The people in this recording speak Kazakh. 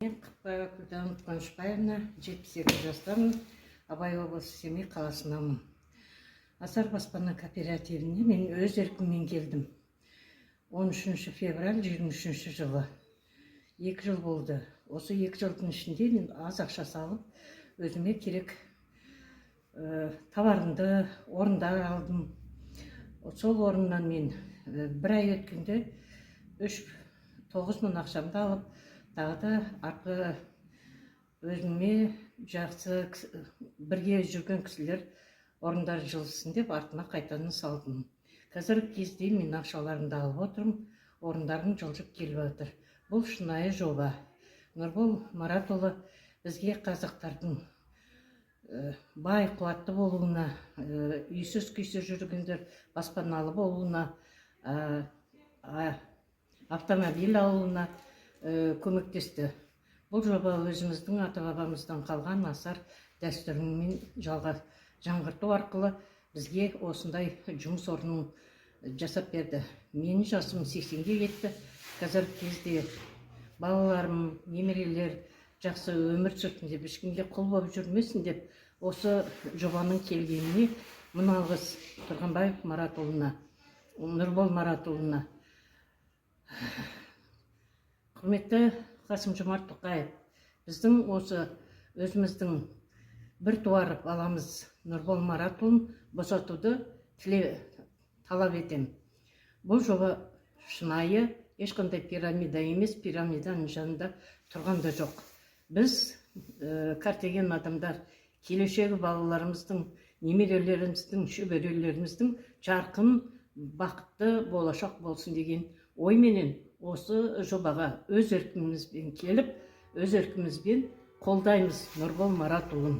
Мен Қыпбаева Күлтан Қуанышбаевна, 72 жастамын, Абай облысы Семей қаласынамын. Асар баспана кооперативіне мен өз еркіммен келдім. 13 февраль 23 жылы. 2 жыл болды. Осы 2 жылдың ішінде мен аз ақша салып, өзіме керек товарымды орындар алдым. Сол орыннан мен бір ай өткенде 9 мың ақшамды алып, тағы да арқы өзіме жақсы бірге жүрген кісілер орындар жылсын деп артына қайтадан салдым. Қазіргі кезде мен ақшаларымды алып отырмын, орындарым жылжып келіп отыр. Бұл шынайы жоба. Нұрбол Маратұлы бізге қазақтардың бай қуатты болуына, үйсіз күйсіз жүргендер баспаналы болуына, автомобиль алуына көмектесті. Бұл жоба өзіміздің ата-бабамыздан қалған асар дәстүрімен жаңғырту арқылы бізге осындай жұмыс орнын жасап берді. Менің жасым 80-ге кетті. Қазіргі кезде балаларым, немерелер жақсы өмір сүрсін деп, ешкімге құл болып жүрмесін деп, осы жобаның келгеніне мың алғыс Тұрғанбаев Маратұлына, Нұрбол Маратұлына. Құрметті Қасым-Жомарт Тоқаев, біздің осы өзіміздің бір туар баламыз Нұрбол Маратұлын босатуды талап етем. Бұл жоба шынайы, ешқандай пирамида емес, пирамиданың жанында тұрған да жоқ. Біз кәртеген адамдар, келешегі балаларымыздың, немерелеріміздің, шөберелеріміздің жарқын, бақытты болашақ болсын деген ойменен осы жобаға өз еркімізбен келіп, өз еркімізбен қолдаймыз Нұрбол Маратұлын.